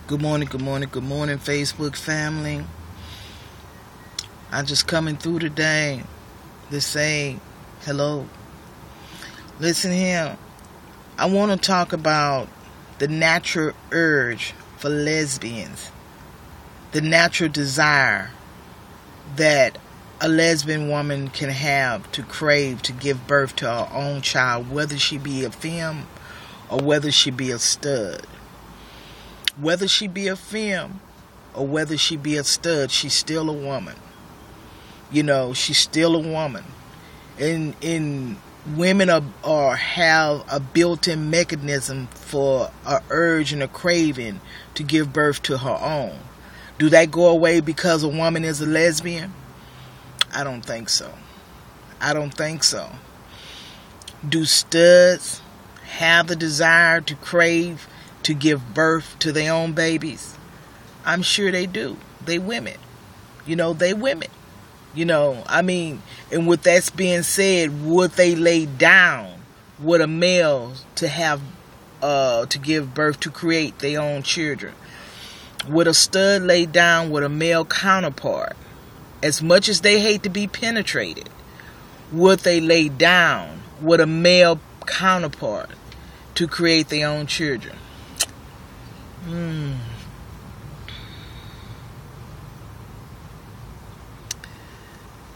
Good morning, Facebook family. I'm just coming through today to say hello. Listen here. I want to talk about the natural urge for lesbians, the natural desire that a lesbian woman can have to crave to give birth to her own child, whether she be a femme or whether she be a stud. Whether she be a femme or whether she be a stud, she's still a woman. She's still a woman. And women have a built-in mechanism for a urge and a craving to give birth to her own. Do that go away because a woman is a lesbian? I don't think so. Do studs have the desire to crave to give birth to their own babies? I'm sure they do. They women. They women. And with that being said, would they lay down with a male to have to give birth, to create their own children? Would a stud lay down with a male counterpart? As much as they hate to be penetrated, would they lay down with a male counterpart to create their own children?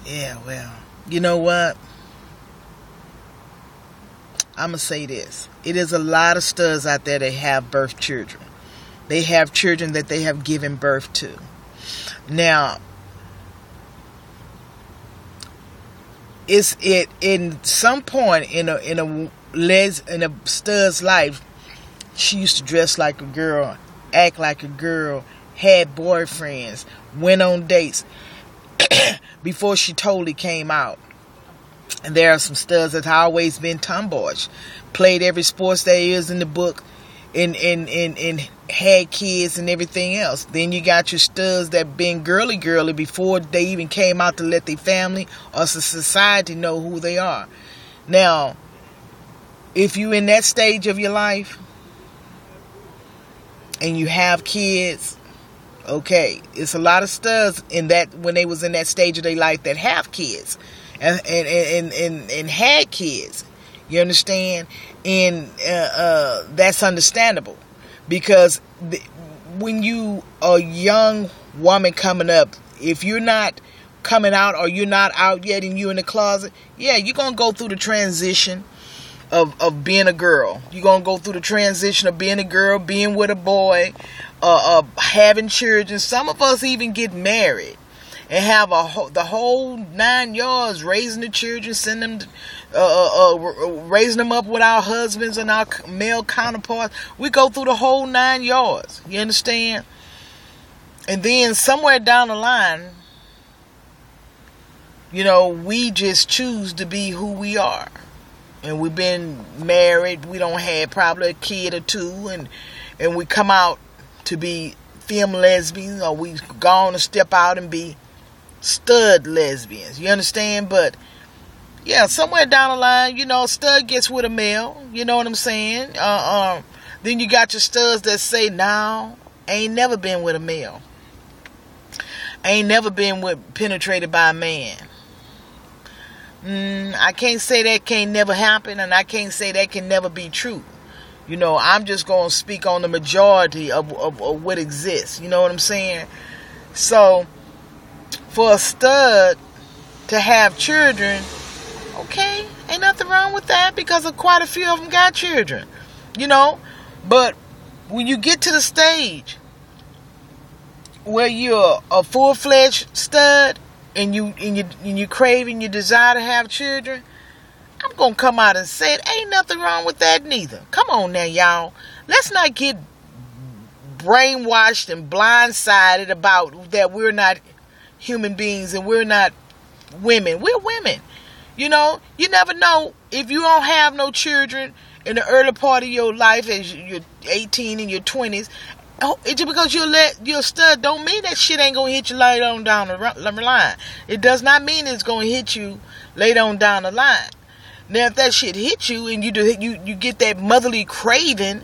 Yeah, well, you know what? I'm going to say this. It is a lot of studs out there that have birth children. They have children that they have given birth to. Now, in some point in a stud's life, she used to dress like a girl, act like a girl, had boyfriends, went on dates before she totally came out. And there are some studs that have always been tomboyish, played every sports there is in the book, and had kids and everything else. Then you got your studs that been girly before they even came out to let their family or society know who they are. Now, if you in that stage of your life and you have kids, okay, it's a lot of studs in that when they was in that stage of their life that have kids and had kids. You understand? And that's understandable, because when you are a young woman coming up, if you're not coming out or you're not out yet and you're in the closet, yeah, you're going to go through the transition of being a girl. You're going to go through the transition of being a girl, being with a boy, having children. Some of us even get married and have the whole 9 yards, raising the children, send them, raising them up with our husbands and our male counterparts. We go through the whole 9 yards. You understand? And then somewhere down the line, we just choose to be who we are. And we've been married. We don't have probably a kid or two, and we come out to be femme lesbians, or we go on to step out and be stud lesbians. You understand? But yeah, somewhere down the line, stud gets with a male. You know what I'm saying? Then you got your studs that say, "No, I ain't never been with a male. I ain't never been penetrated by a man." I can't say that can't never happen, and I can't say that can never be true. I'm just going to speak on the majority of what exists. You know what I'm saying? So, for a stud to have children, okay, ain't nothing wrong with that, because quite a few of them got children. But when you get to the stage where you're a full-fledged stud, and you crave and you desire to have children, I'm going to come out and say it. Ain't nothing wrong with that neither. Come on now, y'all. Let's not get brainwashed and blindsided about that we're not human beings and we're not women. We're women. You never know. If you don't have no children in the early part of your life, as you're 18 in your 20s, just because you're a stud don't mean that shit ain't gonna hit you later on down the line. It does not mean it's gonna hit you later on down the line. Now, if that shit hits you and you get that motherly craving,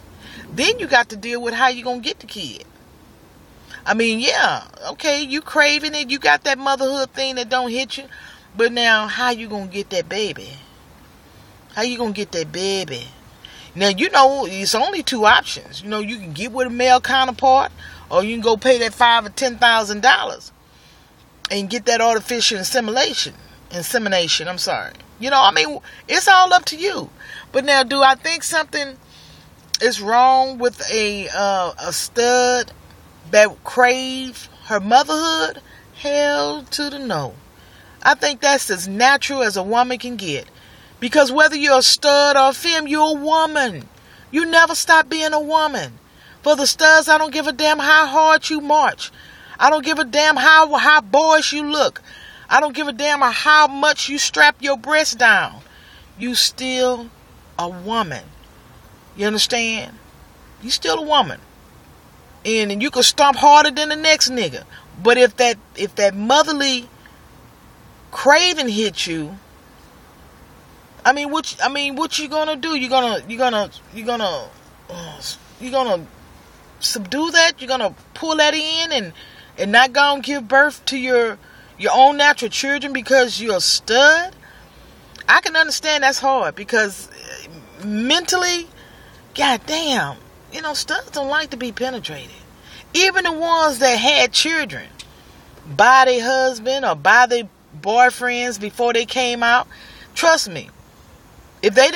then you got to deal with how you gonna get the kid. I mean, yeah, okay, you craving it, you got that motherhood thing that don't hit you, but now how you gonna get that baby? How you gonna get that baby? Now, you know, it's only two options. You know, you can get with a male counterpart, or you can go pay that $5,000 or $10,000 and get that artificial insemination. I'm sorry. You know, I mean, it's all up to you. But now, do I think something is wrong with a stud that crave her motherhood? Hell to the no. I think that's as natural as a woman can get. Because whether you're a stud or a femme, you're a woman. You never stop being a woman. For the studs, I don't give a damn how hard you march. I don't give a damn how boyish you look. I don't give a damn how much you strap your breast down. You still a woman. You understand? You still a woman. And you can stomp harder than the next nigga. But if that motherly craving hits you, I mean, what you gonna do? You gonna subdue that? You gonna pull that in and not go and give birth to your own natural children because you're a stud? I can understand that's hard because mentally, goddamn, you know, studs don't like to be penetrated. Even the ones that had children by their husband or by their boyfriends before they came out, trust me. If they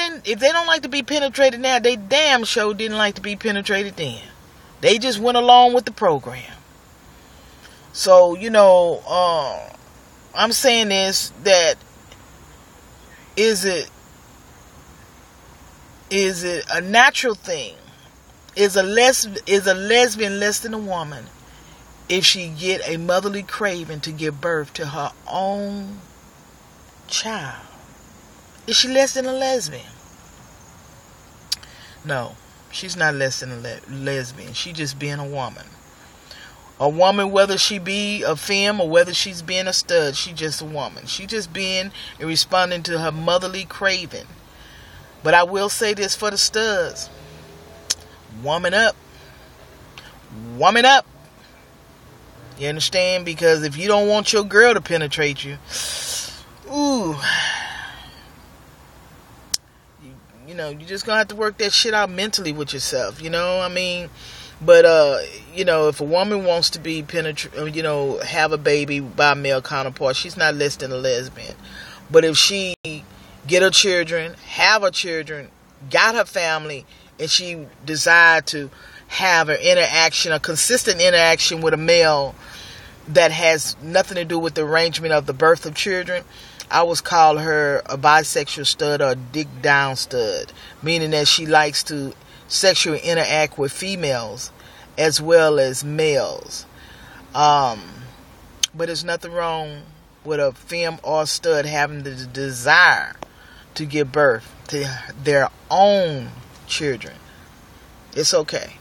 don't like to be penetrated now, they damn sure didn't like to be penetrated then. They just went along with the program. So, you know, I'm saying this, that is it a natural thing? Is a lesbian less than a woman if she get a motherly craving to give birth to her own child? Is she less than a lesbian? No, she's not less than a lesbian. She just being a woman. A woman, whether she be a femme or whether she's being a stud, she just a woman. She just being and responding to her motherly craving. But I will say this for the studs. Woman up. Woman up. You understand? Because if you don't want your girl to penetrate you, ooh, you know, you just gonna have to work that shit out mentally with yourself, you know, I mean, but, you know, if a woman wants to be you know, have a baby by a male counterpart, she's not less than a lesbian. But if she get her children, have her children, got her family, and she decide to have an interaction, a consistent interaction with a male that has nothing to do with the arrangement of the birth of children, I would call her a bisexual stud or a dick down stud, meaning that she likes to sexually interact with females as well as males. But there's nothing wrong with a femme or a stud having the desire to give birth to their own children. It's okay.